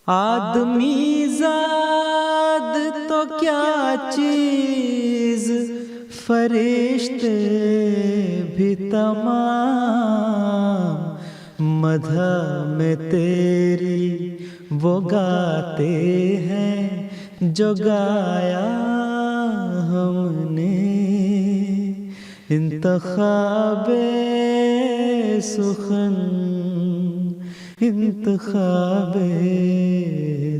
آدمی زاد تو کیا چیز، فرشتے بھی تمام مدح میں تیری وہ گاتے ہیں جو گایا ہم نے۔ انتخاب سخن، انتخاب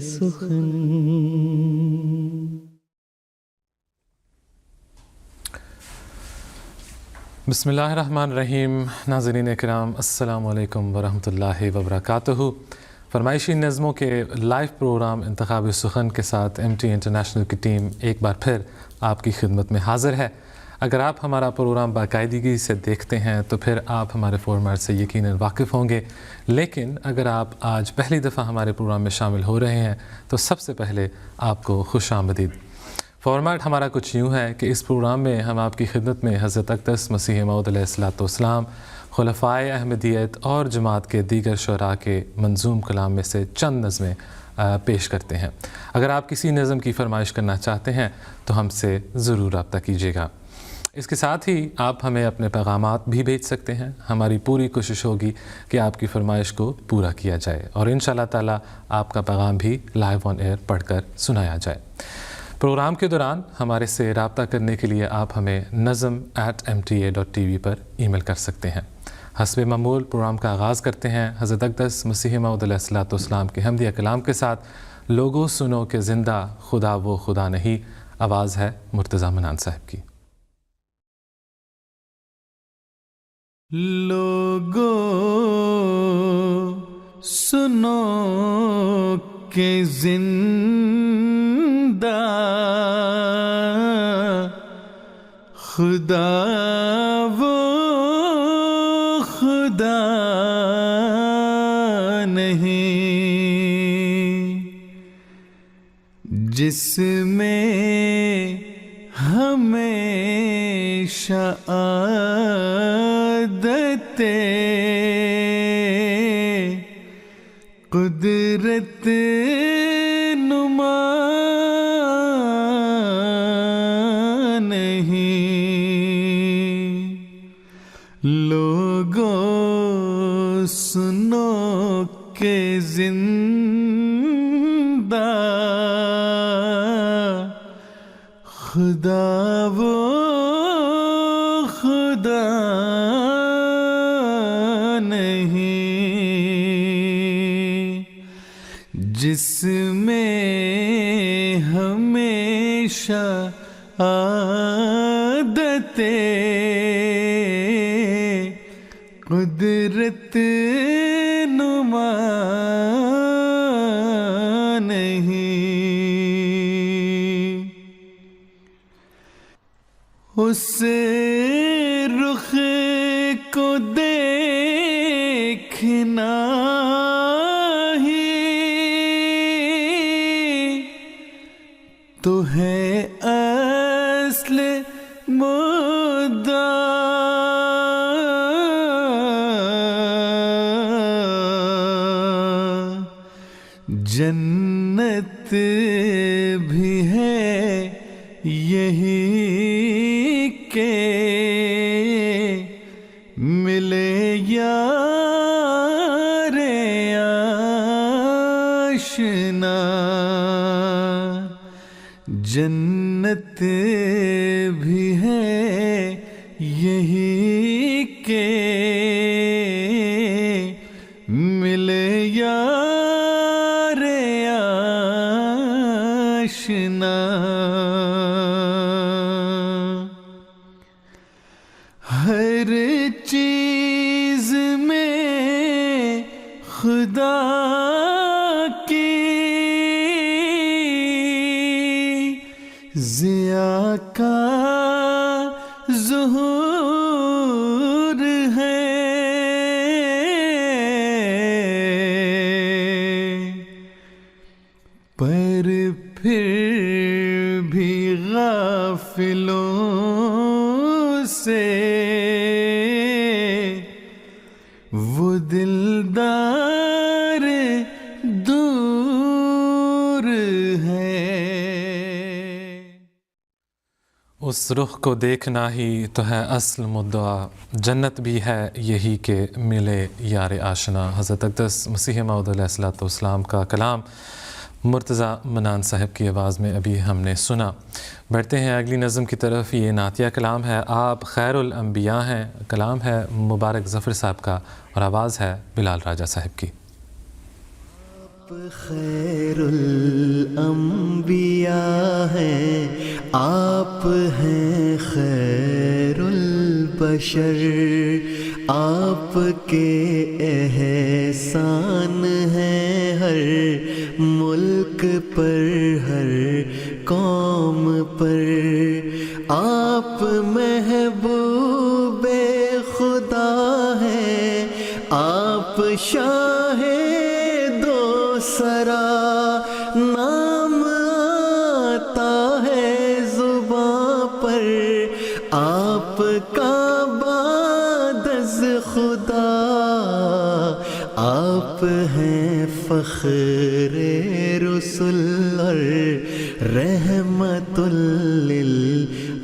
سخن۔ بسم اللہ الرحمن الرحیم۔ ناظرین اکرام، السلام علیکم ورحمۃ اللہ وبرکاتہ۔ فرمائشی نظموں کے لائیو پروگرام انتخاب سخن کے ساتھ ایم ٹی انٹرنیشنل کی ٹیم ایک بار پھر آپ کی خدمت میں حاضر ہے۔ اگر آپ ہمارا پروگرام باقاعدگی سے دیکھتے ہیں تو پھر آپ ہمارے فارمیٹ سے یقیناً واقف ہوں گے، لیکن اگر آپ آج پہلی دفعہ ہمارے پروگرام میں شامل ہو رہے ہیں تو سب سے پہلے آپ کو خوش آمدید۔ فارمیٹ ہمارا کچھ یوں ہے کہ اس پروگرام میں ہم آپ کی خدمت میں حضرت اقدس مسیح موعود علیہ الصلوۃ والسلام، خلفائے احمدیت اور جماعت کے دیگر شعراء کے منظوم کلام میں سے چند نظمیں پیش کرتے ہیں۔ اگر آپ کسی نظم کی فرمائش کرنا چاہتے ہیں تو ہم سے ضرور رابطہ کیجیے گا۔ اس کے ساتھ ہی آپ ہمیں اپنے پیغامات بھی بھیج سکتے ہیں۔ ہماری پوری کوشش ہوگی کہ آپ کی فرمائش کو پورا کیا جائے اور انشاءاللہ تعالی آپ کا پیغام بھی لائیو آن ایئر پڑھ کر سنایا جائے۔ پروگرام کے دوران ہمارے سے رابطہ کرنے کے لیے آپ ہمیں nazm@mta.tv پر ای میل کر سکتے ہیں۔ حسب معمول پروگرام کا آغاز کرتے ہیں حضرت اقدس مسیح موعود علیہ الصلوۃ والسلام کے حمدیہ کلام کے ساتھ۔ لوگو سنو کہ زندہ خدا وہ خدا نہیں، آواز ہے مرتضیٰ منان صاحب کی۔ لوگو سنو کہ زندہ خدا وہ خدا نہیں، جس میں ہمیشہ عادت قدرت نما نہیں۔ لوگو سنو کہ زندہ خدا وہ خدا نہیں، جس میں ہمیشہ عادت قدرت نما نہیں۔ اس رخ کو دیکھنا ہی تو ہے اصل مدعا، جنت بھی ہے یہی کہ ملے یار آشنا، جنت بھی ہے یہی کہ ملے یار آشنا۔ ہر چیز میں خدا کی ضیا کا ظہور ہے، پر پھر بھی غافلوں سے وہ دلدار دور اس رخ کو دیکھنا ہی تو ہے اصل مدعا، جنت بھی ہے یہی کہ ملے یار آشنا۔ حضرت اقدس مسیح موعود علیہ الصلوۃ والسلام کا کلام مرتضیٰ منان صاحب کی آواز میں ابھی ہم نے سنا۔ بڑھتے ہیں اگلی نظم کی طرف۔ یہ نعتیہ کلام ہے، آپ خیر الانبیاء ہیں۔ کلام ہے مبارک ظفر صاحب کا اور آواز ہے بلال راجہ صاحب کی۔ خیر الانبیاء ہیں، آپ ہیں خیر البشر، آپ کے احسان ہیں ہر ملک پر ہر قوم پر، آپ محبوب خدا ہیں، آپ شاہ سرا، نام آتا ہے زباں پر آپ کا بعد از خدا، آپ ہیں فخر رسل اور رحمت للعالمین،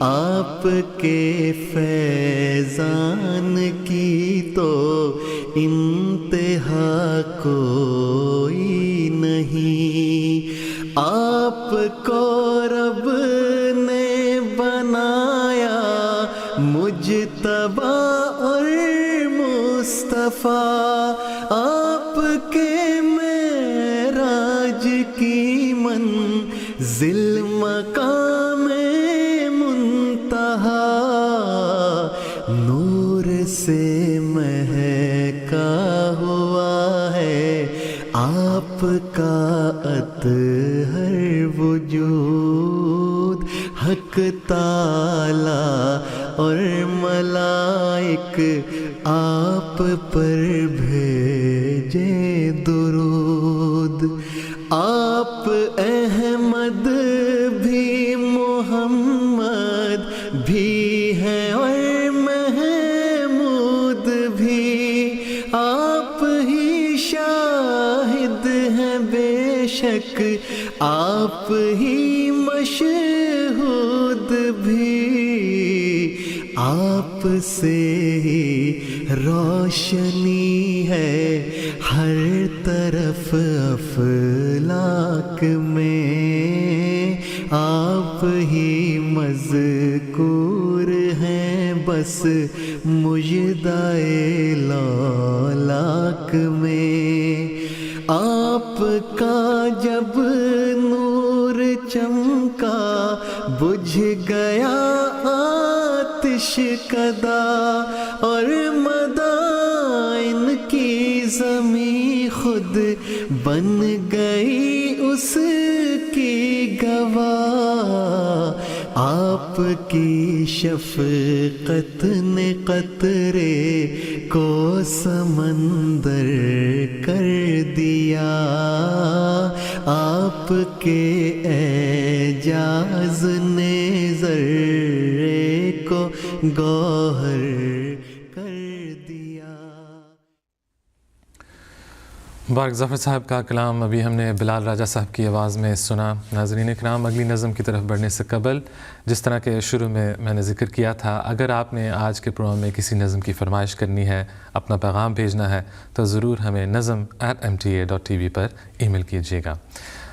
آپ کے فیضان کی تو انتہا کوئی نہیں، آپ کو رب نے بنایا مجتبی اور مصطفیٰ، آپ کے معراج کی منزل مقام منتہا، نور سے ہوا ہے آپ کا اطہر وجود، حق تعالی اور ملائک آپ پر بھیجے درود، آپ احمد بھی محمد بھی ہیں اور محمود بھی، آپ ہی شاہد ہیں بے شک، آپ ہی مشہود بھی، آپ سے ہی روشنی ہے ہر طرف افلاک میں، آپ ہی مذکور ہیں بس مجدائے لالاک میں، آپ کا جب نور چمکا بجھ گیا آتش کدا، اور مدائن کی زمین خود بن گئی اس کی گواہ، آپ کی شفقت نے قطرے کو سمندر کر دیا، آپ کے اعجاز نے ذرے کو گوہر کر دیا۔ مبارک ظفر صاحب کا کلام ابھی ہم نے بلال راجہ صاحب کی آواز میں سنا۔ ناظرین اکرام، اگلی نظم کی طرف بڑھنے سے قبل جس طرح کہ شروع میں نے ذکر کیا تھا، اگر آپ نے آج کے پروگرام میں کسی نظم کی فرمائش کرنی ہے، اپنا پیغام بھیجنا ہے، تو ضرور ہمیں nazm@mta.tv پر ای میل کیجیے گا۔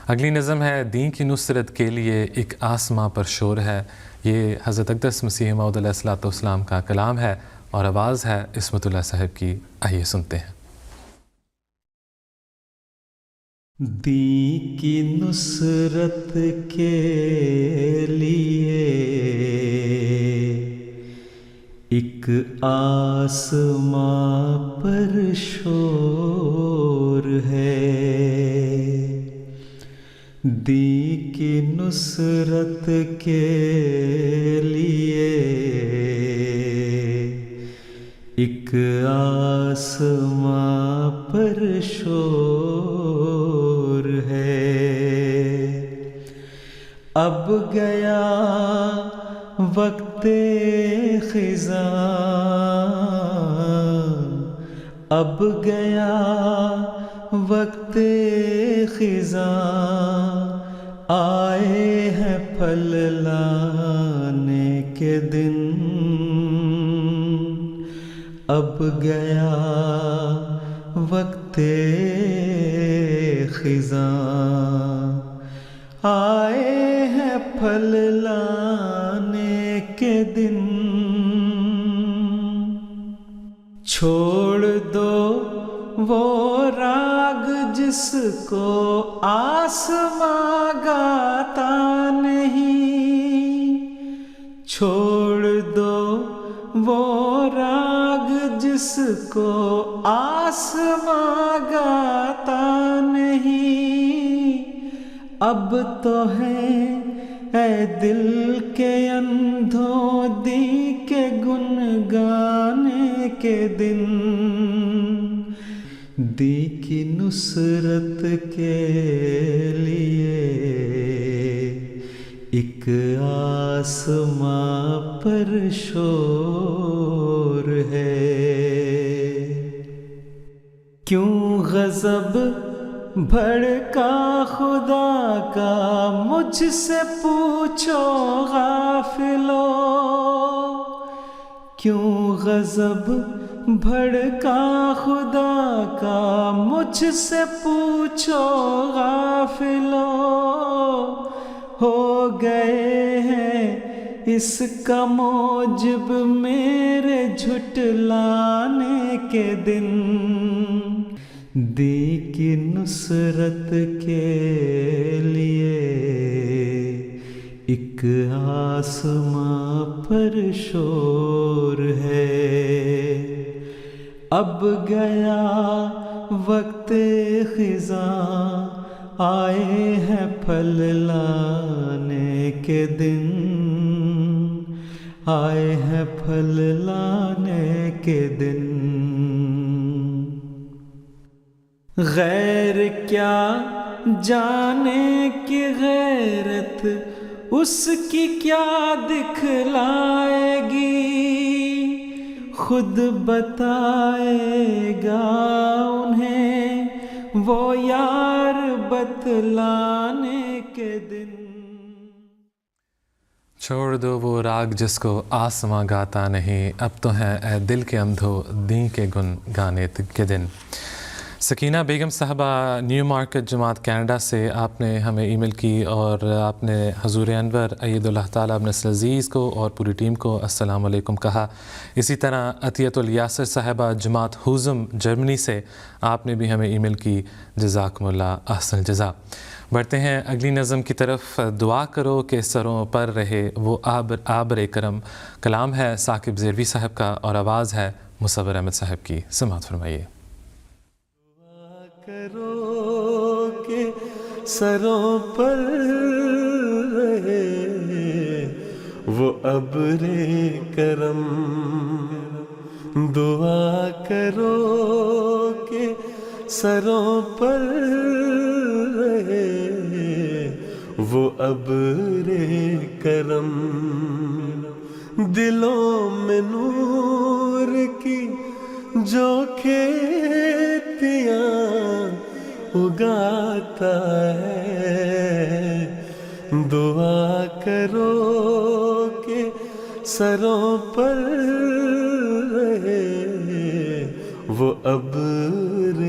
اگلی نظم ہے دین کی نصرت کے لیے ایک آسماں پر شور ہے۔ یہ حضرت اقدس مسیح موعود علیہ الصلوۃ والسلام کا کلام ہے اور آواز ہے عصمت اللہ صاحب کی۔ آئیے سنتے ہیں۔ دین کی نصرت کے لیے ایک آسماں پر شور ہے، دین کی نصرت کے لیے ایک آسماں پر شور ہے، اب گیا وقت خزاں، اب گیا وقت خزاں، آئے پھل لانے کے دن، اب گیا وقت خزاں، آئے ہیں پھل لانے کے دن، چھوڑ دو وہ راگ جس کو آسماں گاتا نہیں، چھوڑ دو وہ راگ جس کو آسماں گاتا نہیں، اب تو ہے اے دل کے اندھوں دی کے گن گانے کے دن، دی کی نصرت کے لیے ایک آسماں پر شور ہے، کیوں غضب بھڑکا خدا کا مجھ سے پوچھو غافلو، کیوں غضب بھڑکا خدا کا مجھ سے پوچھو غافلو، ہو گئے ہیں اس کا موجب میرے جھٹلانے کے دن، دی کی نصرت کے لیے ایک آسماں پر شور ہے، اب گیا وقت خزاں، آئے ہیں پھل لانے کے دن، آئے ہیں پھل لانے کے دن، غیر کیا جانے کی غیرت اس کی کیا دکھلائے گی، خود بتائے گا انہیں وہ یار بتلانے کے دن، چھوڑ دو وہ راگ جس کو آسماں گاتا نہیں، اب تو ہیں اے دل کے اندھو دین کے گن گانے کے دن۔ سکینہ بیگم صاحبہ نیو مارکیٹ جماعت کینیڈا سے آپ نے ہمیں ای میل کی اور آپ نے حضور انور اید اللہ تعالیٰ ابن العزیز کو اور پوری ٹیم کو السلام علیکم کہا۔ اسی طرح عطیۃ الیاسر صاحبہ جماعت ہوزم جرمنی سے آپ نے بھی ہمیں ای میل کی، جزاکم اللہ احسن الجزا۔ بڑھتے ہیں اگلی نظم کی طرف، دعا کرو کہ سروں پر رہے وہ آبر کرم، کلام ہے ثاقب زیروی صاحب کا اور آواز ہے مصور احمد صاحب کی، سماعت فرمائیے۔ کرو کہ سروں پر رہے وہ ابر کرم، دعا کرو کہ سروں پر رہے وہ ابر کرم، دلوں میں نور کی جو کھیتیاں اگاتا ہے، دعا کرو کہ سروں پر رہے وہ ابر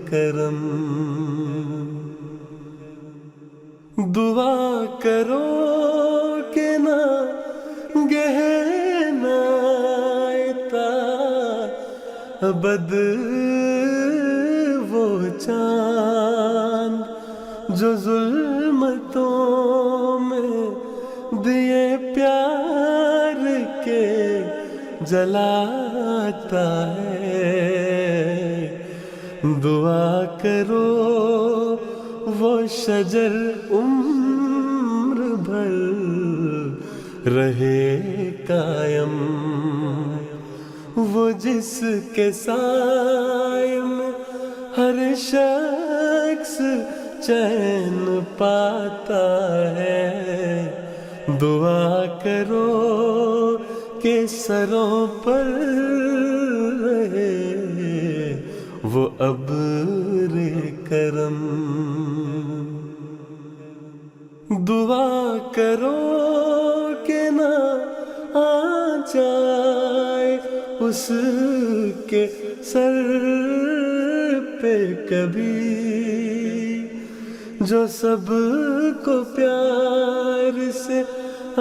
کرم، دعا کرو کہ نہ گہنا ابد وہ چاند جو ظلمتوں میں دیے پیار کے جلاتا ہے، دعا کرو وہ شجر عمر بھر رہے قائم، وہ جس کے سائے میں ہر شخص چین پاتا ہے، دعا کرو کہ سروں پر رہے وہ ابر کرم، دعا کرو کہ نہ آ جائے اس کے سر پہ کبھی جو سب کو پیار سے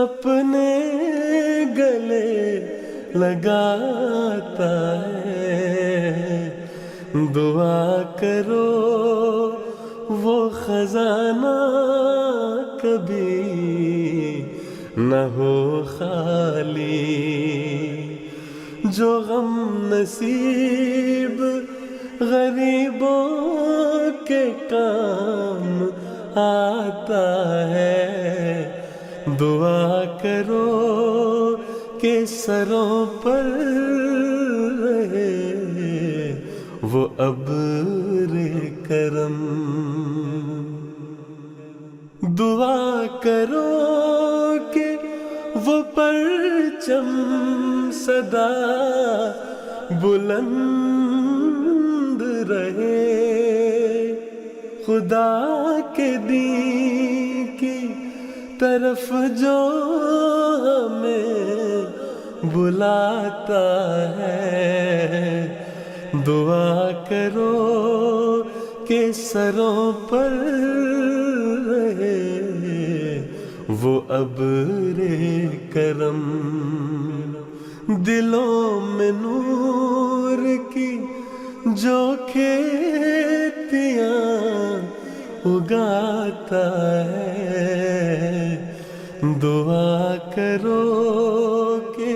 اپنے گلے لگاتا ہے. دعا کرو وہ خزانہ کبھی نہ ہو خالی جو غم نصیب غریبوں کے کام آتا ہے. دعا کرو کہ سروں پر رہے وہ ابر کرم. دعا کرو کہ وہ پرچم سدا بلند رہے خدا کے دین کی طرف جو ہمیں بلاتا ہے. دعا کرو کہ سروں پر رہے وہ ابر کرم. دلوں میں نور کی جو کھیتیاں اگاتا ہے. دعا کرو کہ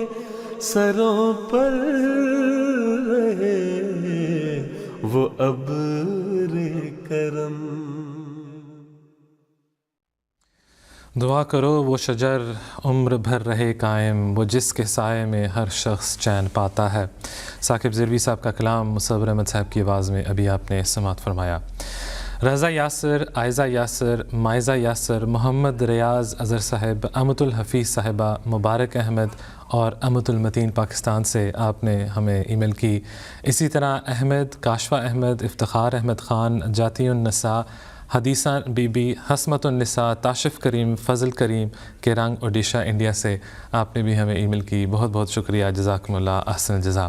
سروں پر رہے وہ ابر کرم. دعا کرو وہ شجر عمر بھر رہے قائم، وہ جس کے سائے میں ہر شخص چین پاتا ہے. ثاقب ضربی صاحب کا کلام مصور احمد صاحب کی آواز میں ابھی آپ نے سماعت فرمایا. رضا یاسر، عائزہ یاسر، مائزہ یاسر، محمد ریاض اظہر صاحب، امت الحفیظ صاحبہ، مبارک احمد اور امت المتین پاکستان سے آپ نے ہمیں ای میل کی. اسی طرح احمد، کاشفہ احمد، افتخار احمد خان، جاتی النساء، حدیثہ بی بی، حسمت النساء، تاشف کریم، فضل کریم کے رنگ اوڈیشہ انڈیا سے آپ نے بھی ہمیں ای میل کی. بہت بہت شکریہ، جزاکم اللہ، احسن الجزا.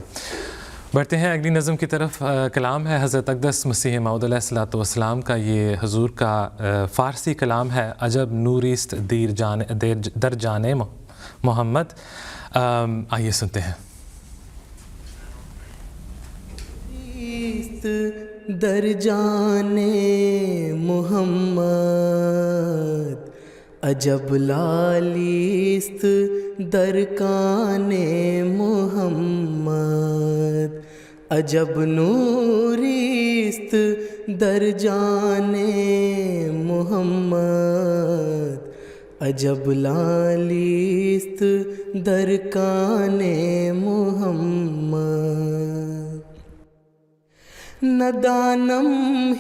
بڑھتے ہیں اگلی نظم کی طرف. کلام ہے حضرت اقدس مسیح موعود علیہ الصلوۃ والسلام کا. یہ حضور کا فارسی کلام ہے. عجب نوریست در جانے محمد. آئیے سنتے ہیں. در جانے محمد عجب لالیست در کانے محمد. عجب نوریست در جانے محمد. عجب لالیست در کانے محمد. ندانم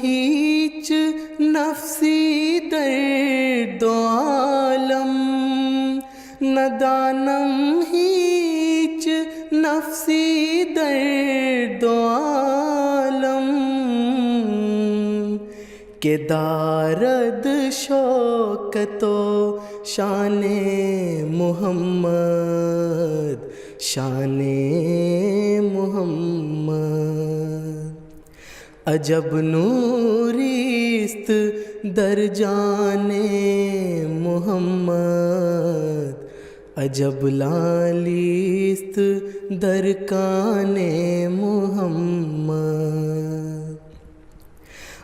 ہیچ نفسی در دو عالم. ندانم ہیچ نفسی در دو عالم. کہ دارد شوکت و شان محمد. شان محمد. عجب نوریست در جانے محمد. عجب لالیست در کانے محمد.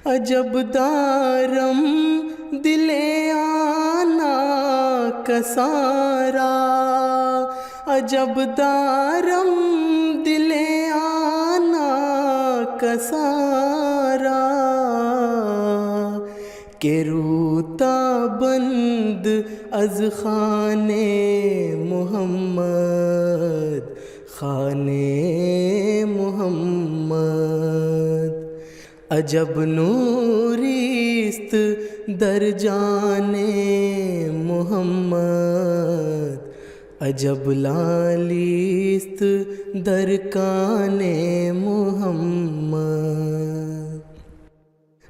عجب دارم دل آنا کسارا. عجب دارم دل آنا کسارا. کہ روتا بند از خانے محمد. خانے محمد. عجب نوریست در جانے محمد. عجب لالیست در کانے محمد.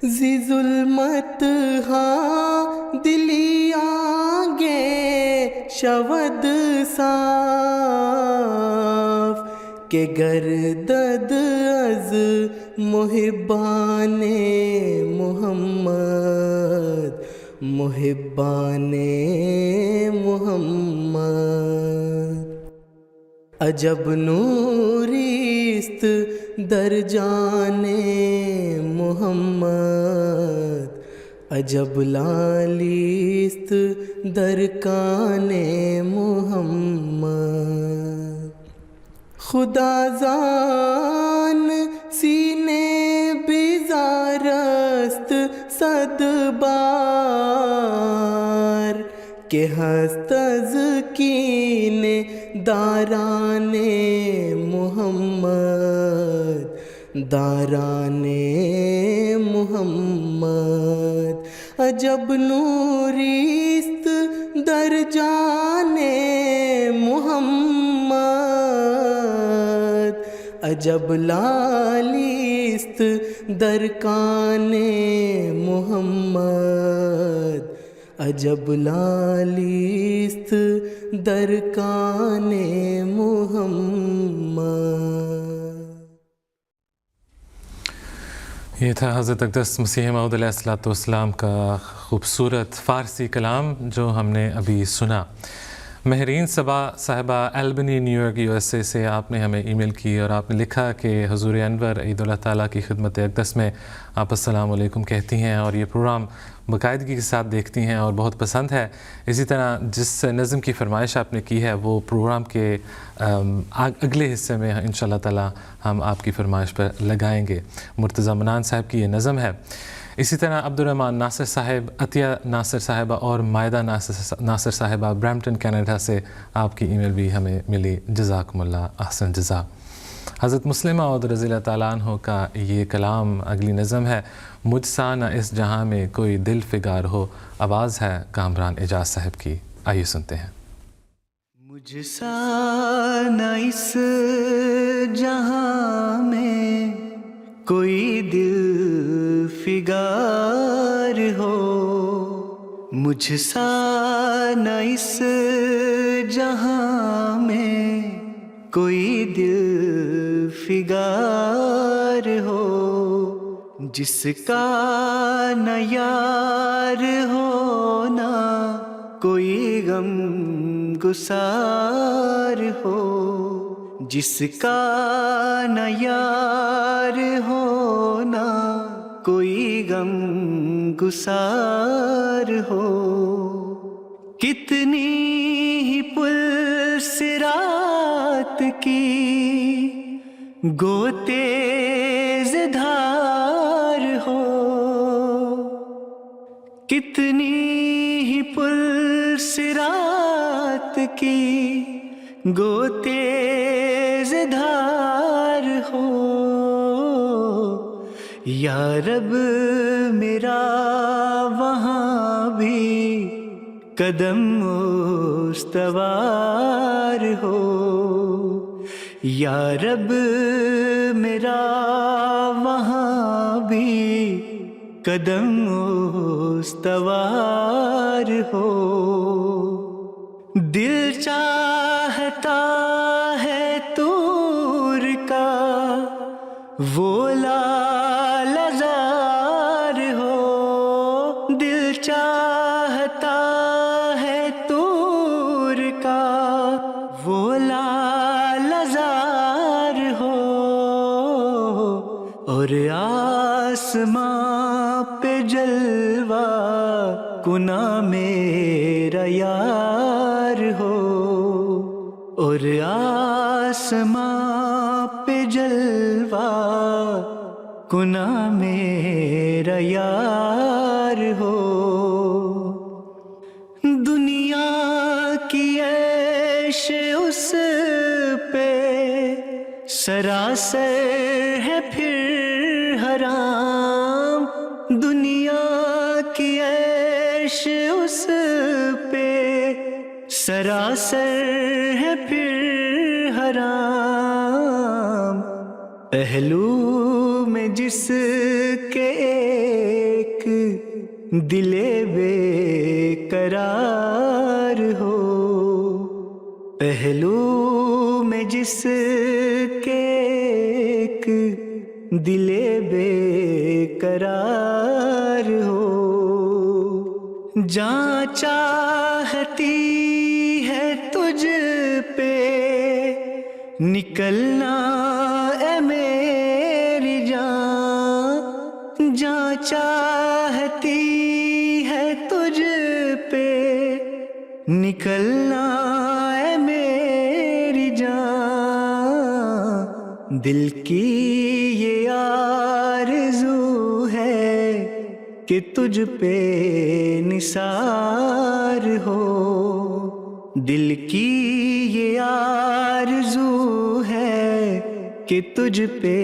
زی ظلمت ہاں دلی آگے شود صاف کہ گردد از محبان محمد محبان محمد عجب نوریست در جان محمد عجب لالیست در کان محمد خدا زان سینے بیزارست صد بار کہ ہست از کین داران محمد داران محمد عجب نوریست در جان محمد عجب لالیست در کان محمد عجب لالیست در کان محمد. یہ تھا حضرت اقدس مسیح موعود علیہ الصلوۃ والسلام کا خوبصورت فارسی کلام جو ہم نے ابھی سنا. مہرین صبا صاحبہ Albany New York U S A سے آپ نے ہمیں ای میل کی اور آپ نے لکھا کہ حضور انور عید اللہ تعالیٰ کی خدمت اقدس میں آپ السلام علیکم کہتی ہیں اور یہ پروگرام باقاعدگی کے ساتھ دیکھتی ہیں اور بہت پسند ہے. اسی طرح جس نظم کی فرمائش آپ نے کی ہے وہ پروگرام کے اگلے حصے میں انشاءاللہ تعالیٰ ہم آپ کی فرمائش پر لگائیں گے. مرتضیٰ منان صاحب کی یہ نظم ہے. اسی طرح عبدالرحمٰن ناصر صاحب، عطیہ ناصر صاحبہ اور مائدہ ناصر صاحبہ برامپٹن کینیڈا سے آپ کی ای میل بھی ہمیں ملی. جزاکم اللہ احسن جزا. حضرت مسلمہ اور رضی اللہ تعالیٰ عنہ کا یہ کلام اگلی نظم ہے. مجھ سا نہ اس جہاں میں کوئی دل فگار ہو، آواز ہے کامران اعجاز صاحب کی. آئیے سنتے ہیں. مجھ سا نہ اس جہاں میں کوئی دل فگار ہو، مجھ سا نہ اس جہاں میں کوئی دل فگار ہو، جس کا نہ یار ہو نہ کوئی غم گسار ہو، جس کا نہ یار ہو نہ کوئی غم گسار ہو. کتنی ہی پل صراط کی گو تیز دھار ہو، کتنی ہی پل صراط کی گو تیز دھار ہو. یا رب میرا وہاں بھی قدم استوار ہو، یا رب میرا وہاں بھی قدم استوار ہو. دل چاہتا ہے طور کا وہ لال زار ہو، دل چاہتا ہے طور کا وہ لال زار ہو، اور آسماں پہ جلوہ کنا میرا یار ہو، اور آسماں پہ جلوہ کنا میرا یار ہو. دنیا کی عیش اس پہ سراسر ہے پھر حرام، دنیا کی عیش اس پہ سراسر ہے پھر حرام. پہلو میں جس کے دلے بے قرار ہو، پہلو میں جس کے ایک دلے بے قرار ہو، جہاں چاہتی ہے تجھ پہ نکلنا اے میری جان، جہاں چاہتی ہے تجھ پہ نکلنا اے میری جان، دل کی یہ آرزو ہے کہ تجھ پہ نثار ہو، دل کی یہ آرزو ہے کہ تجھ پہ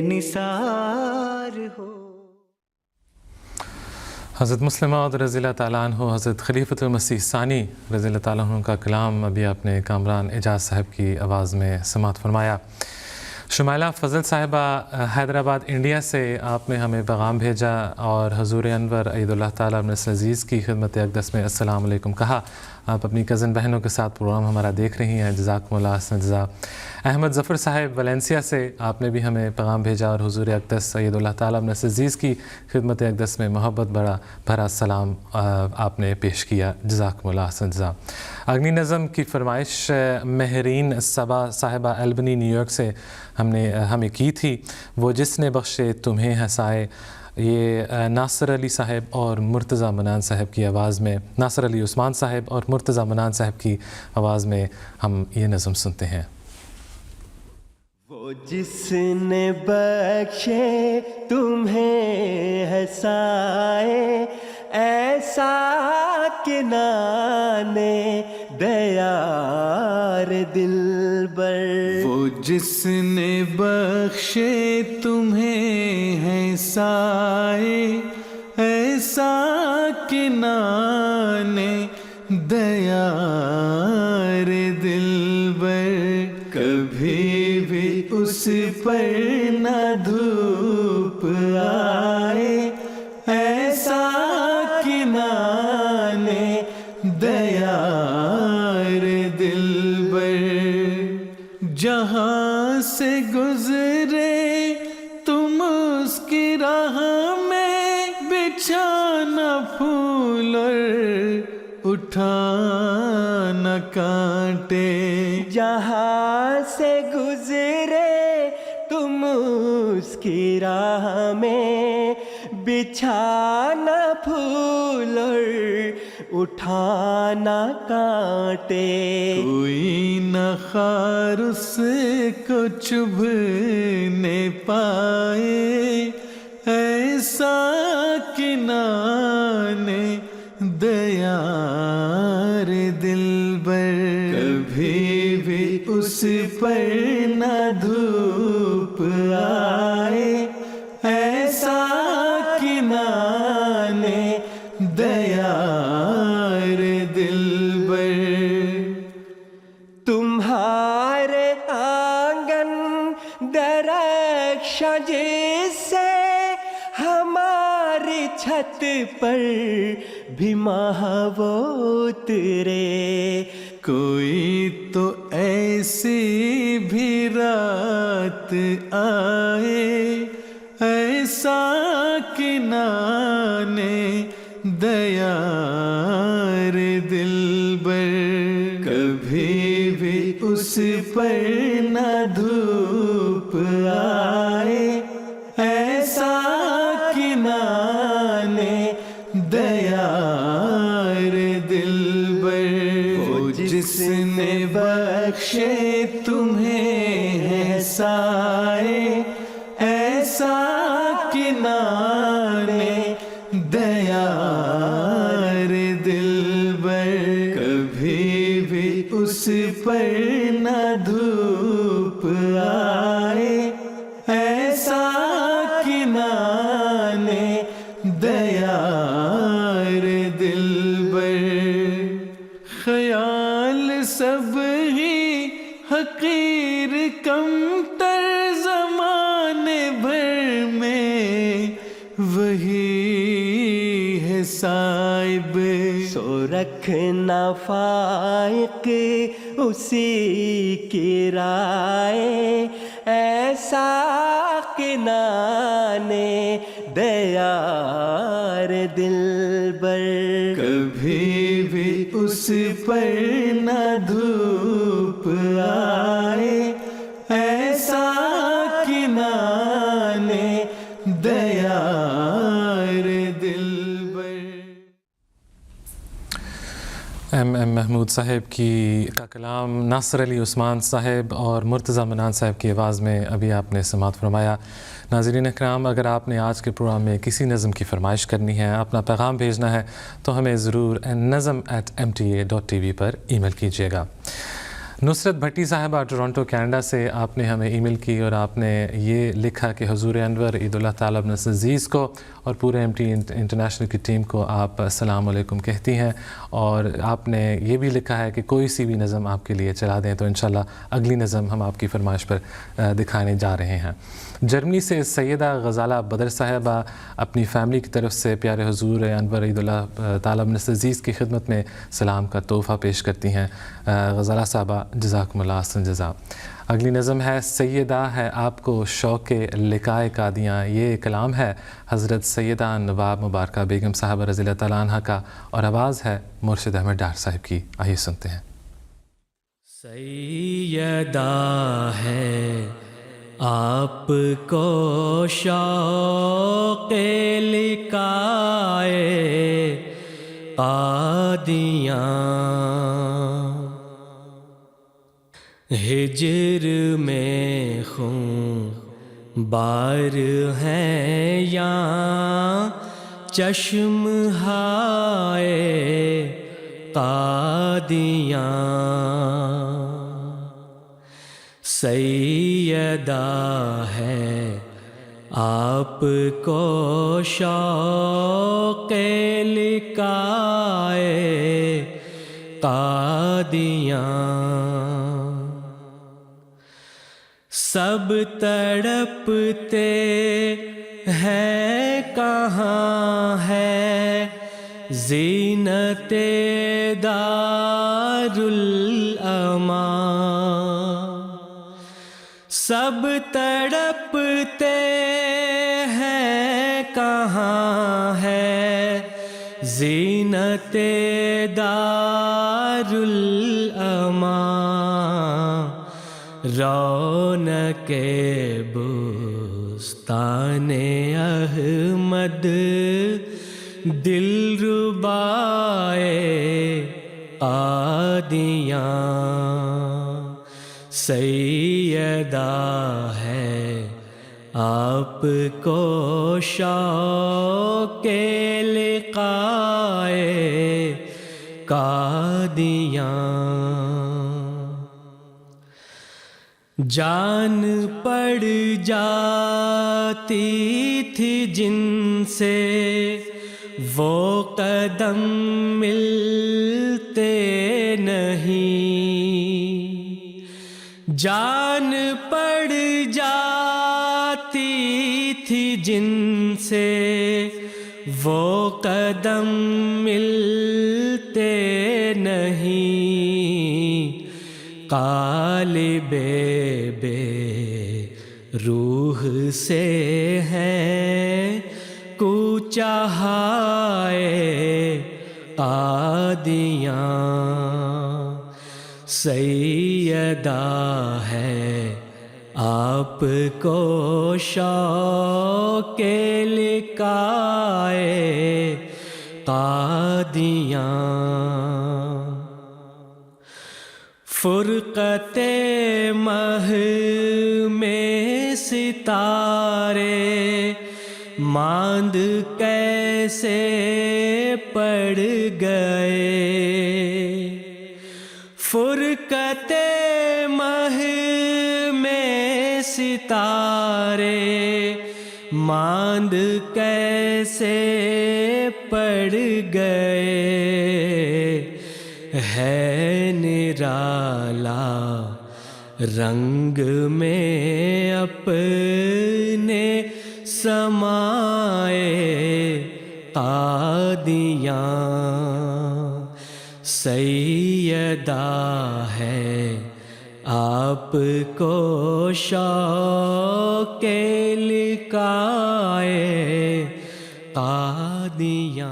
نثار ہو۔ حضرت مسلم موعود رضی اللہ تعالیٰ عنہ، حضرت خلیفۃ المسیح ثانی رضی اللہ تعالیٰ عنہ کا کلام ابھی آپ نے کامران اعجاز صاحب کی آواز میں سماعت فرمایا۔ شمائلہ فضل صاحبہ حیدرآباد انڈیا سے آپ نے ہمیں پیغام بھیجا اور حضور انور عید اللہ تعالیٰ ابن العزیز کی خدمت اقدس میں السلام علیکم کہا۔ آپ اپنی کزن بہنوں کے ساتھ پروگرام ہمارا دیکھ رہی ہیں، جزاکم اللہ احسن جزا۔ احمد ظفر صاحب ویلنسیا سے آپ نے بھی ہمیں پیغام بھیجا اور حضور اقدس عید اللہ تعالیٰ ابن العزیز کی خدمت اقدس میں محبت بھرا سلام آپ نے پیش کیا، جزاکم اللہ احسن جزا۔ اگنی نظم کی فرمائش مہرین صبا صاحبہ البنی نیو یارک سے ہمیں کی تھی، وہ جس نے بخشے تمہیں ہنسائے، یہ ناصر علی صاحب اور مرتضیٰ منان صاحب کی آواز میں، ناصر علی عثمان صاحب اور مرتضیٰ منان صاحب کی آواز میں ہم یہ نظم سنتے ہیں۔ وہ جس نے بخشے تمہیں ہنسائے، ایسا کہ نانے دیار دلبر، وہ جس نے بخشے تمہیں ہنسائے، ایسا کہ نانے دیار دلبر، کبھی بھی اس پر نہ دھوپ آئے، ایسا کہ نانے دیار دلبر، جہاں سے گزرے تم اس کی راہ میں، بچھانا پھول اور اٹھانا کانٹے، جہاں سے گزرے تم اس کی راہ میں، بچھانا پھول اور اٹھانا کانٹے، کوئی نہ خار اس کو چبھنے پائے، ایسا کہ نانے دیار دلبر، کبھی بھی اس پر نہ دھوپ آئے، ایسا کہ نانے دیار دلبر، تمہارے آنگن درخشاں جس سے ہماری چھت پر بھی ماہو اترے، کوئی تو ایسی بھی رات آئے، ایسا کہ نانے دیار دلبر، کبھی بھی اس پر نہ دھوپ آئے، ایسا کہ نانے دیار دلبر، وہ جس نے بخشے تمہیں ہنسائے، ایسا کہ نانے دیار دلبر، کبھی بھی اس پر نہ دھوپ آئے، ایسا کہ نانے دیار دلبر، خیال سب ہی حقیر کم تر زمانے بھر میں وہی ہے صائب سو رکھنا فائق اسی کی رائے ایسا کہ نانے دیار دلبر کبھی بھی اس پر نہ دھوپ آئے ایسا کہ نانے دیار دلبر. ایم محمود صاحب کا کلام ناصر علی عثمان صاحب اور مرتضیٰ منان صاحب کی آواز میں ابھی آپ نے سماعت فرمایا. ناظرین اکرام، اگر آپ نے آج کے پروگرام میں کسی نظم کی فرمائش کرنی ہے، اپنا پیغام بھیجنا ہے تو ہمیں ضرور nazm@mta.tv پر ای میل کیجیے گا. نصرت بھٹی صاحبہ ٹورانٹو کینیڈا سے آپ نے ہمیں ای میل کی اور آپ نے یہ لکھا کہ حضور انور عید اللہ تعالیٰ ابن عزیز کو اور پورے MT انٹرنیشنل کی ٹیم کو آپ السلام علیکم کہتی ہیں، اور آپ نے یہ بھی لکھا ہے کہ کوئی سی بھی نظم آپ کے لیے چلا دیں تو انشاءاللہ اگلی نظم ہم آپ کی فرمائش پر دکھانے جا رہے ہیں. جرمنی سے سیدہ غزالہ بدر صاحبہ اپنی فیملی کی طرف سے پیارے حضور انور عید اللہ تعالیٰ ابن عزیز کی خدمت میں سلام کا تحفہ پیش کرتی ہیں. غزالہ صاحبہ جزاکم اللہ احسن جزا. اگلی نظم ہے سیدہ ہے آپ کو شوق لقائے قادیاں. یہ کلام ہے حضرت سیدہ نواب مبارکہ بیگم صاحبہ رضی اللہ تعالیٰ عنہ کا اور آواز ہے مرشد احمد ڈار صاحب کی. آئیے سنتے ہیں. سیدہ ہے آپ کو شوق لقائے قادیاں، ہجر میں خون بار ہیں یا چشم ہائے قادیاں. سیدہ ہے آپ کو شوق لقائے قادیاں، سب تڑپتے ہیں کہاں ہے زینت دارالاماں، سب تڑپتے ہیں کہاں ہے زینت دارالاماں، رونق بستان احمد دلربائے قادیاں. سیدہ ہے آپ کو شوق لقائے قادیاں. جان پڑ جاتی تھی جن سے وہ قدم ملتے نہیں، جان پڑ جاتی تھی جن سے وہ قدم ملتے نہیں، قالب بے روح سے ہیں کوچہ ہائے قادیاں. سیدہ ہے آپ کو شوق لقائے قادیاں. فرقت مہ میں ستارے ماند کیسے پڑ گئے، فرقت مہ میں ستارے ماند کیسے پڑ گئے، ہے نرالا رنگ میں اپنے سمائے قادیاں. قادیاں سیدہ ہے آپ کو شوق لقائے قادیاں.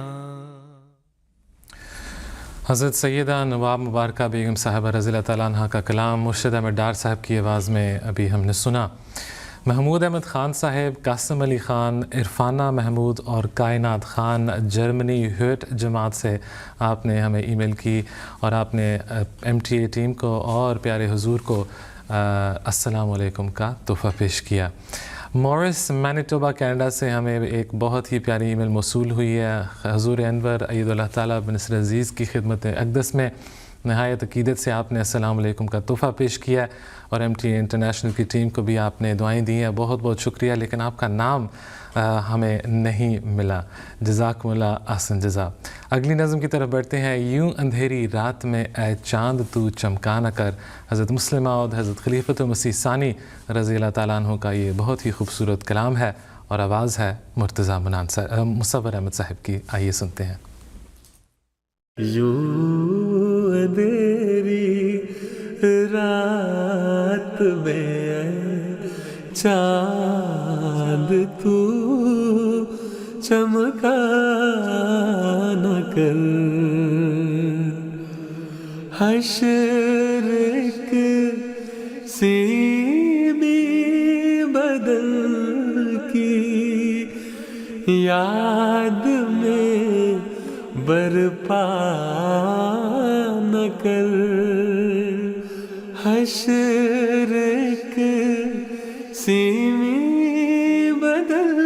حضرت سیدہ نواب مبارکہ بیگم صاحبہ رضی اللہ تعالیٰ عنہ کا کلام مرشد احمد ڈار صاحب کی آواز میں ابھی ہم نے سنا. محمود احمد خان صاحب، قاسم علی خان، عرفانہ محمود اور کائنات خان جرمنی ہیوٹ جماعت سے آپ نے ہمیں ای میل کی اور آپ نے ایم ٹی اے ٹیم کو اور پیارے حضور کو السلام علیکم کا تحفہ پیش کیا. مورس مینیٹوبا کینیڈا سے ہمیں ایک بہت ہی پیاری ای میل موصول ہوئی ہے. حضور انور اید اللہ تعالیٰ بنصر عزیز کی خدمت اقدس میں نہایت عقیدت سے آپ نے السلام علیکم کا تحفہ پیش کیا ہے اور ایم ٹی اے انٹرنیشنل کی ٹیم کو بھی آپ نے دعائیں دی ہیں. بہت بہت شکریہ، لیکن آپ کا نام ہمیں نہیں ملا. جزاکم اللہ احسن جزا. اگلی نظم کی طرف بڑھتے ہیں. یوں اندھیری رات میں اے چاند تو چمکا نہ کر. حضرت مسلم موعود حضرت خلیفۃ المسیح ثانی رضی اللہ تعالیٰ عنہ کا یہ بہت ہی خوبصورت کلام ہے اور آواز ہے مرتضیٰ منان مصور احمد صاحب کی. آئیے سنتے ہیں. یوں اندھیری رات میں چاند تو چمکا نہ کر، حشر ایک سیمی بدل کی یاد میں برپا نہ کر، حشر ایک سیمی بدل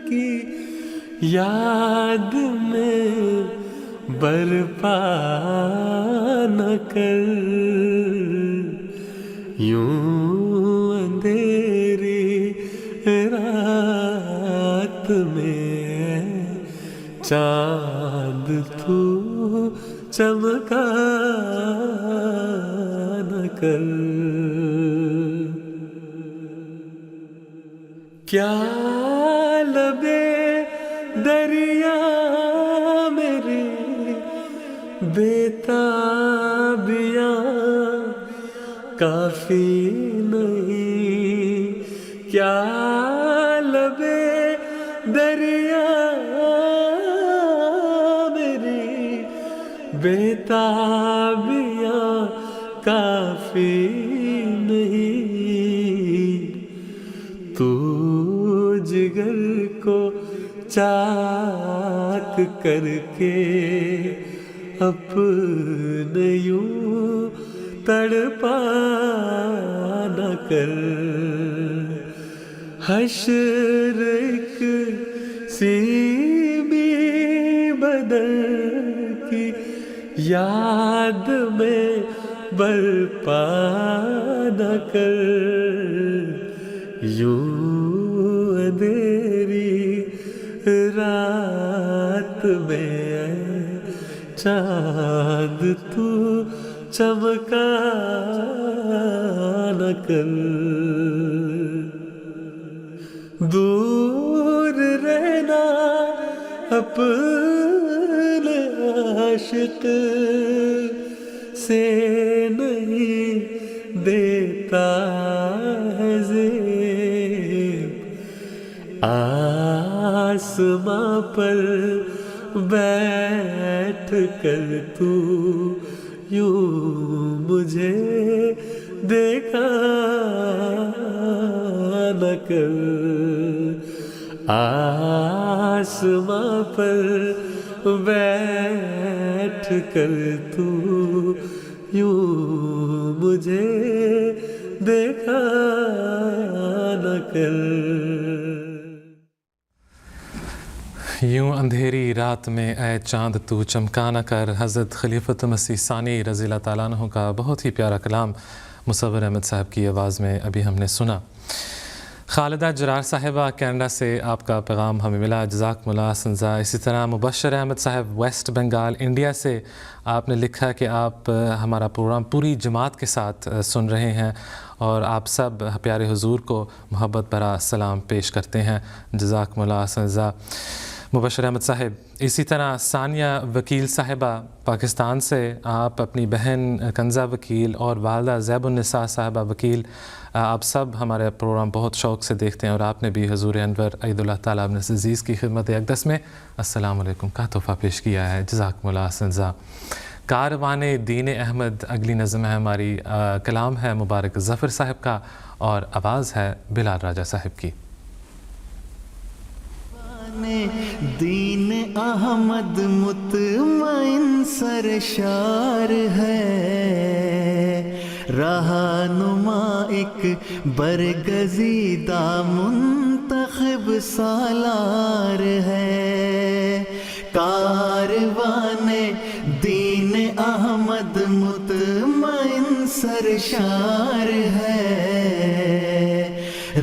کی یاد میں برپا نہ کر. یوں اندھیری رات میں چاند تو چمکا نہ کر. کیا لبے دریا میری بےتابیاں کافی نہیں، کیا لبے دریا میری بےتابیاں کافی نہیں. تو جگر کو چاک کر کے اپنے یوں تڑپا نہ کر، حشر ایک سیمی بدل کی یاد میں برپا نہ کر. یوں اندھیری رات میں چاند تو چمکا نہ کر. دور رہنا اپنے عاشق سے نہیں دیتا ہے زیب، آسماں پر بیٹھ کر تو یوں مجھے دیکھا نہ کر، آسماں پر بیٹھ کر تو یوں مجھے دیکھا نہ کر. یوں اندھیری رات میں اے چاند تو چمکا نہ کر. حضرت خلیفۃ المسیح ثانی رضی اللہ تعالیٰ عنہ کا بہت ہی پیارا کلام مصور احمد صاحب کی آواز میں ابھی ہم نے سنا. خالدہ جرار صاحبہ کینیڈا سے آپ کا پیغام ہمیں ملا. جزاکم اللہ سنزا. اسی طرح مبشر احمد صاحب ویسٹ بنگال انڈیا سے آپ نے لکھا کہ آپ ہمارا پروگرام پوری جماعت کے ساتھ سن رہے ہیں اور آپ سب پیارے حضور کو محبت بھرا سلام پیش کرتے ہیں. جزاکم اللہ سنزا. مبشر احمد صاحب، اسی طرح ثانیہ وکیل صاحبہ پاکستان سے، آپ اپنی بہن کنزہ وکیل اور والدہ زیب النساء صاحبہ وکیل، آپ سب ہمارے پروگرام بہت شوق سے دیکھتے ہیں، اور آپ نے بھی حضور انور عید اللہ تعالیٰ ابن عزیز کی خدمت اقدس میں السلام علیکم کا تحفہ پیش کیا ہے. جزاکم اللہ احسن جزا. کاروان دین احمد اگلی نظم ہے ہماری، کلام ہے مبارک ظفر صاحب کا اور آواز ہے بلال راجہ صاحب کی. دین احمد مطمئن سرشار ہے، رہنما ایک برگزیدہ منتخب سالار ہے. کاروان دین احمد مطمئن سرشار ہے،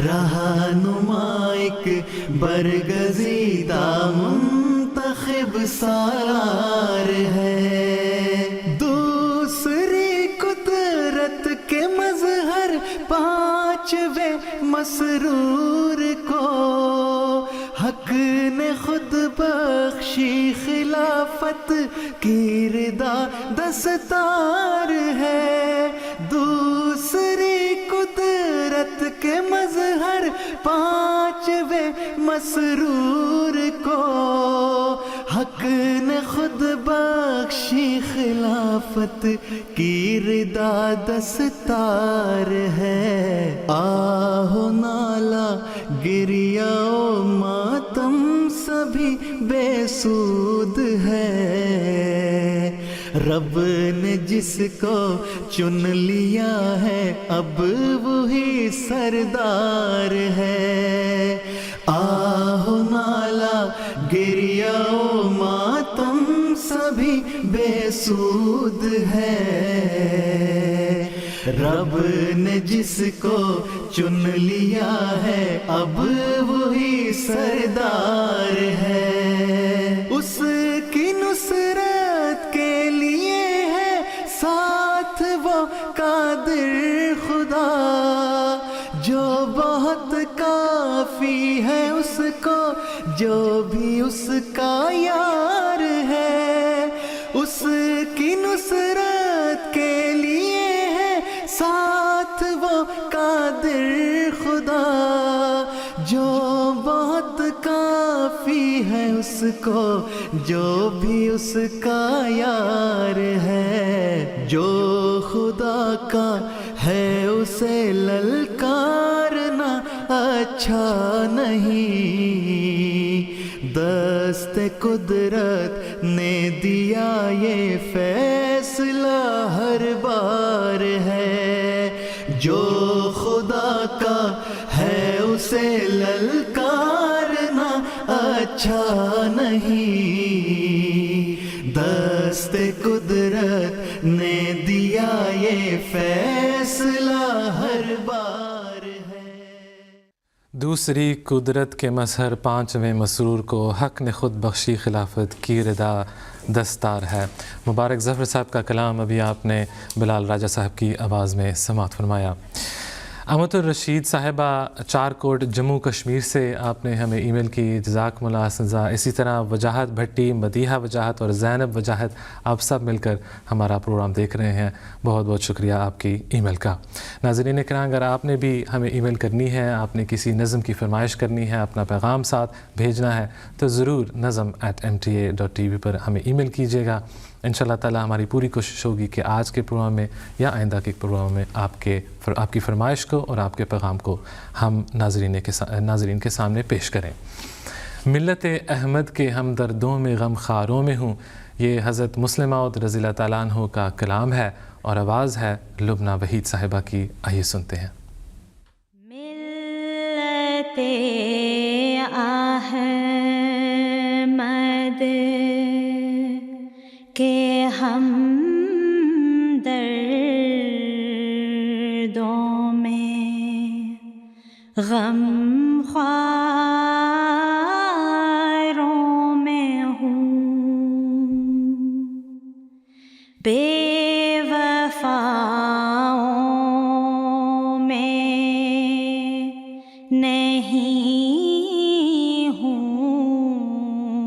رہنما ایک برگزیدہ منتخب سالار ہے. دوسری قدرت کے مظہر پانچویں مسرور کو حق نے خود بخشی خلافت کی رضا دستار ہے. دوسری قدرت کے مظہر پانچویں مسرور کو حق نے خود بخشی خلافت کی رضا دستار ہے. آہو نالا گریہ و ماتم سبھی بے سود ہے، رب نے جس کو چن لیا ہے اب وہی سردار ہے. آہ نالا گریہ و ماتم سبھی بے سود ہے، رب نے جس کو چن لیا ہے اب وہی سردار ہے. اس کی نصرت کے لیے ہے ساتھ وہ قادر خدا، جو بہت کافی ہے اس کو جو بھی اس کا یار ہے. اس کی نصرت کے لیے ہے ساتھ وہ قادر خدا، جو بہت کافی ہے اس کو جو بھی اس کا یار ہے. جو خدا کا ہے اسے للکارنا اچھا نہیں، دست قدرت نے دیا یہ فیصلہ ہر بار ہے. جو خدا کا ہے اسے للکارنا اچھا نہیں، دست قدرت نے دیا یہ فیصلہ ہر بار ہے. دوسری قدرت کے مظہر پانچویں مسرور کو حق نے خود بخشی خلافت کی رضا دستار ہے. مبارک ظفر صاحب کا کلام ابھی آپ نے بلال راجہ صاحب کی آواز میں سماعت فرمایا. امت الرشید صاحبہ چارکوٹ جموں کشمیر سے آپ نے ہمیں ای میل کی، جزاکم اللہ احسن. اسی طرح وجاہت بھٹی، مدیحہ وجاہت اور زینب وجاہت، آپ سب مل کر ہمارا پروگرام دیکھ رہے ہیں. بہت بہت شکریہ آپ کی ای میل کا. ناظرین کرام، اگر آپ نے بھی ہمیں ای میل کرنی ہے، آپ نے کسی نظم کی فرمائش کرنی ہے، اپنا پیغام ساتھ بھیجنا ہے، تو ضرور nazm@mta.tv پر ہمیں ای میل کیجیے گا. انشاءاللہ تعالی ہماری پوری کوشش ہوگی کہ آج کے پروگرام میں یا آئندہ کے پروگرام میں آپ کی فرمائش کو اور آپ کے پیغام کو ہم ناظرین کے سامنے پیش کریں. ملت احمد کے ہمدردوں میں غم خاروں میں ہوں، یہ حضرت مسلم موعود رضی اللہ تعالیٰ عنہ کا کلام ہے اور آواز ہے لبنہ وحید صاحبہ کی. آئیے سنتے ہیں. ملت احمد کہ ہم دردوں میں غم خاروں میں ہوں، بے وفاؤں میں نہیں ہوں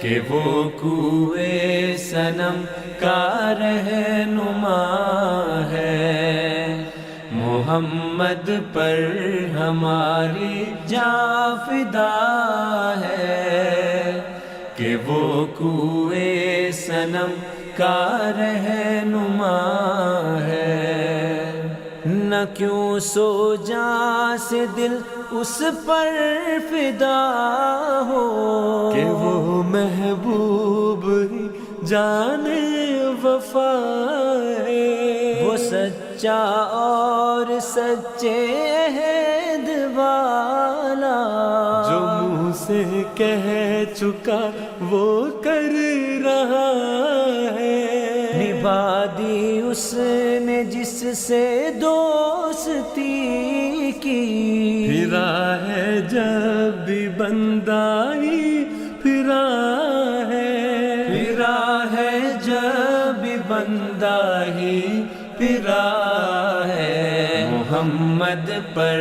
کہ وہ کوئے صنم کا رہنما ہے، محمد پر ہماری جاں فدا ہے، کہ وہ کوئے صنم کا رہنما ہے۔ نہ کیوں سو جاں سے دل اس پر فدا ہو، کہ وہ محبوب جان وفا ہے، وہ سچا اور سچے عہد والا، جو منہ سے کہہ چکا وہ کر رہا ہے، نبھا دی اس نے جس سے دوستی کی، پھرا ہے جب بھی بندہ ہی پھرا ہے، پھرا ہے جب بھی بندہ ہی پھرا ہے، محمد پر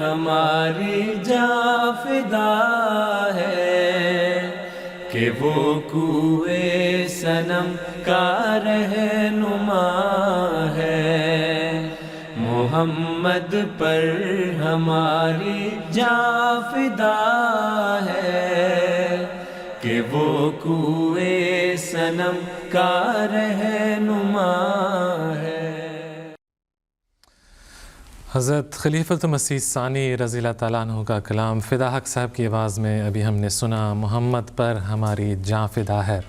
ہماری جاں فدا ہے، کہ وہ کوئے صنم کا رہنما ہے، محمد پر ہماری جاں فدا ہے، کہ وہ کوئے صنم کا رہنما ہے۔ حضرت خلیفۃ المسیح ثانی رضی اللہ تعالیٰ عنہ کا کلام فدا حق صاحب کی آواز میں ابھی ہم نے سنا، محمد پر ہماری جاں فدا ہے۔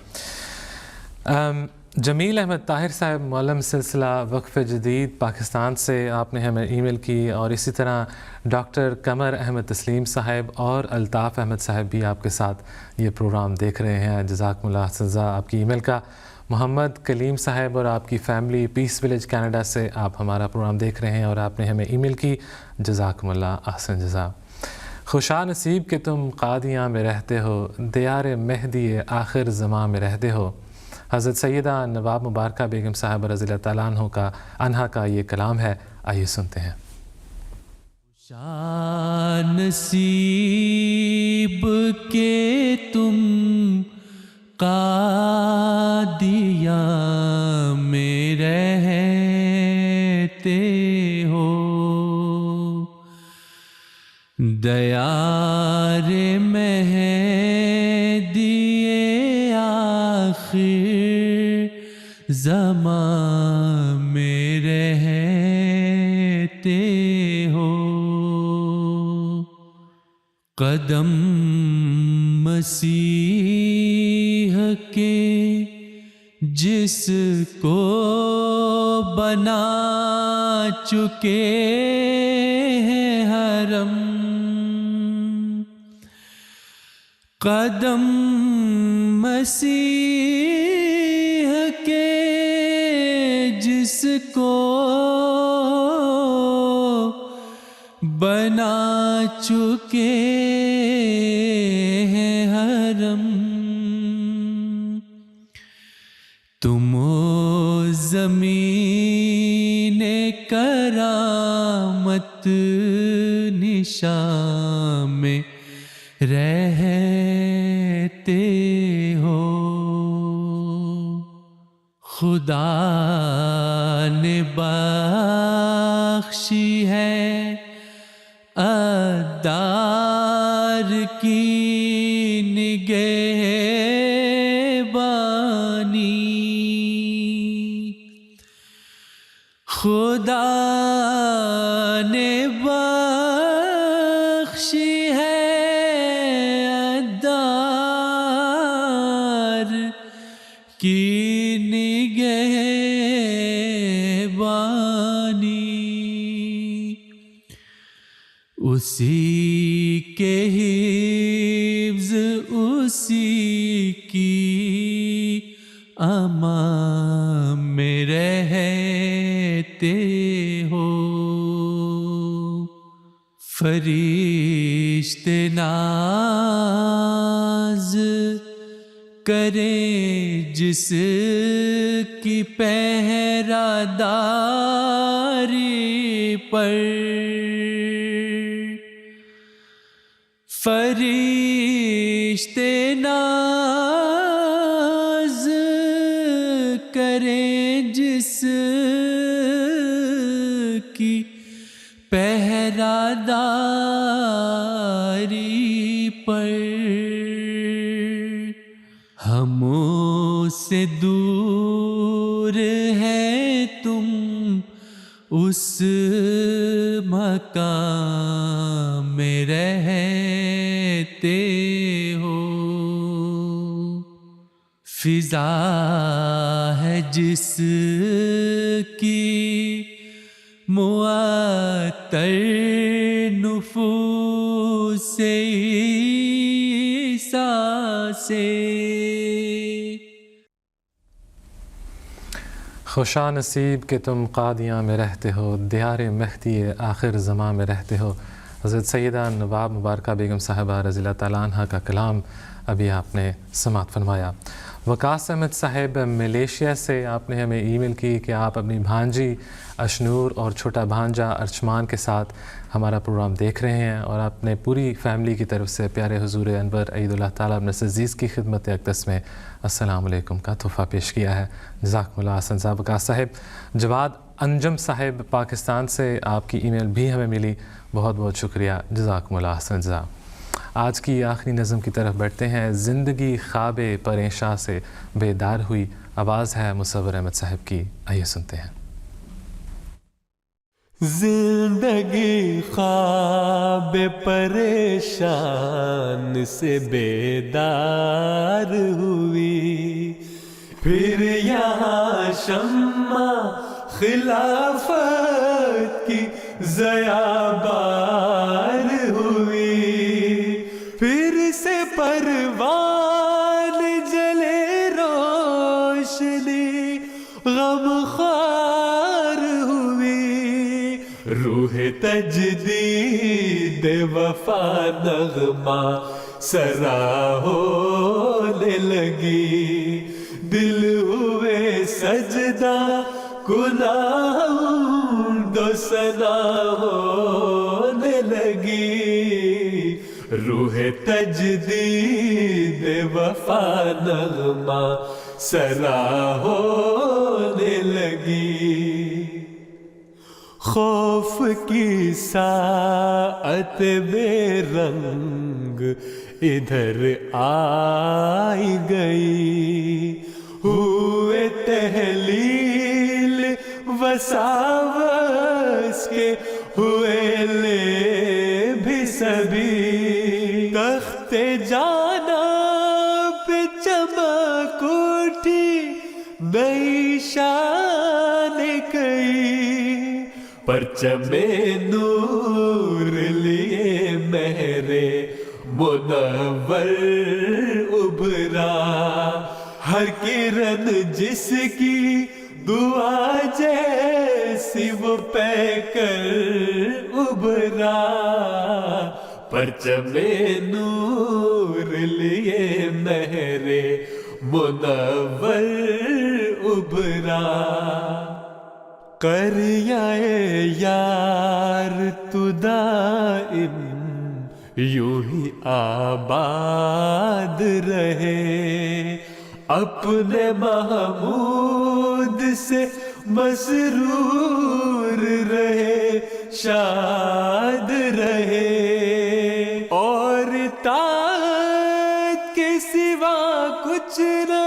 جمیل احمد طاہر صاحب معلم سلسلہ وقف جدید پاکستان سے آپ نے ہمیں ای میل کی، اور اسی طرح ڈاکٹر قمر احمد تسلیم صاحب اور الطاف احمد صاحب بھی آپ کے ساتھ یہ پروگرام دیکھ رہے ہیں، جزاکم اللہ سزا آپ کی ای میل کا۔ محمد کلیم صاحب اور آپ کی فیملی پیس ولیج کینیڈا سے آپ ہمارا پروگرام دیکھ رہے ہیں اور آپ نے ہمیں ای میل کی، جزاکم اللہ احسن جزا۔ خوشا نصیب کہ تم قادیاں میں رہتے ہو، دیار مہدی آخر زماں میں رہتے ہو۔ حضرت سیدہ نواب مبارکہ بیگم صاحبہ رضی اللہ تعالیٰ عنہ کا یہ کلام ہے، آئیے سنتے ہیں۔ خوشا نصیب کہ تم قادیاں میں رہتے ہو، دیار مہدی آخر زمان میں رہتے ہو، قدم مسیح کے جس کو بنا چکے ہیں حرم، قدم مسیح کے جس کو بنا چکے ہیں حرم، تم و زمین کرامت نشان میں رہتے ہو، خدا نے بخشی ہے ادار کی نگہبانی، خدا نے بخشی ہے ادار کی نگہبانی، اسی کے حفظ اسی کی امان میں رہتے ہو، فرشتے ناز کریں جس کی پہرہ داری پر، فرشتے ناز کریں جس کی پہرا داری پر، ہم سے دور ہے تم اس مقام میں رہتے ہو، فضا ہے جس کی معطر نفوس عیسیٰ سے۔ خوشا نصیب کہ تم قادیاں میں رہتے ہو، دیار مہدی آخر زماں میں رہتے ہو۔ حضرت سیدہ نواب مبارکہ بیگم صاحبہ رضی اللہ تعالیٰ عنہ کا کلام ابھی آپ نے سماعت فرمایا۔ وقاص احمد صاحب ملیشیا سے آپ نے ہمیں ای میل کی کہ آپ اپنی بھانجی اشنور اور چھوٹا بھانجا ارچمان کے ساتھ ہمارا پروگرام دیکھ رہے ہیں، اور آپ نے پوری فیملی کی طرف سے پیارے حضور انور عید اللہ تعالیٰ ابن عزیز کی خدمت اقدس میں السلام علیکم کا تحفہ پیش کیا ہے۔ جزاکم اللہ حسن صاحب۔ وقاص صاحب، جواد انجم صاحب پاکستان سے آپ کی ای میل بھی ہمیں ملی، بہت بہت شکریہ، جزاکم اللہ حسن جزا۔ آج کی آخری نظم کی طرف بڑھتے ہیں۔ زندگی خواب پریشاں سے بیدار ہوئی، آواز ہے مصور احمد صاحب کی، آئیے سنتے ہیں۔ زندگی خواب پریشان سے بیدار ہوئی، پھر یہاں شمع خلافت کی ضیاء بار ہوئی، پھر سے پروان جلے روشنی غم خوار ہوئی، روح تجدید وفا نغمہ سرا ہونے لگی، دل ہوئے سجدہ گناہوں دو ثنا ہونے لگی، روح تجدید وفا نغمہ سرا ہونے لگی، خوف کی ساعت بے رنگ ادھر آئی گئی، ہوئے تحلیل وساوس کے ہوئے لے بھی سبھی، تخت جانا پہ چمک اٹھی نئی شان کئی، پرچم نور لیے مہر منور ابھرا، ہر کرن جس کی دعا جیسی وہ پہ کر ابھرا، پرچم نور لیے مہر منور ابھرا، قریائے یار تو دائم یوں ہی آباد رہے، اپنے محمود سے مسرور رہے، شاد رہے، اور طاعت کے سوا کچھ نہ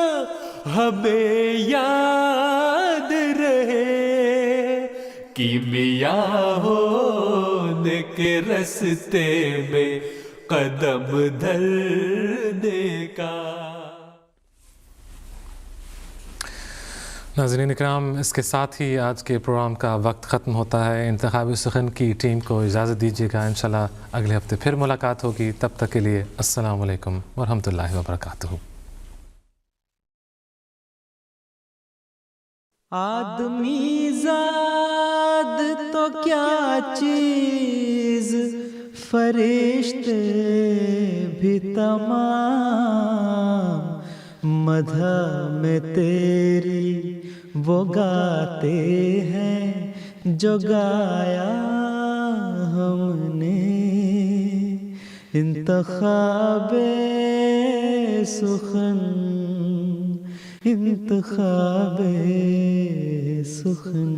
ہمیں یاد رہے، کیمیا ہونے کے رستے میں قدم دھرنے کا۔ ناظرین اکرام، اس کے ساتھ ہی آج کے پروگرام کا وقت ختم ہوتا ہے۔ انتخابی سخن کی ٹیم کو اجازت دیجیے گا، انشاءاللہ اگلے ہفتے پھر ملاقات ہوگی، تب تک کے لیے السلام علیکم ورحمۃ اللہ وبرکاتہ۔ آدمی زاد تو کیا چیز، فرشتے بھی تمام، مدح میں تیری وہ گاتے ہیں جو گایا ہم نے، انتخاب سخن انتخاب سخن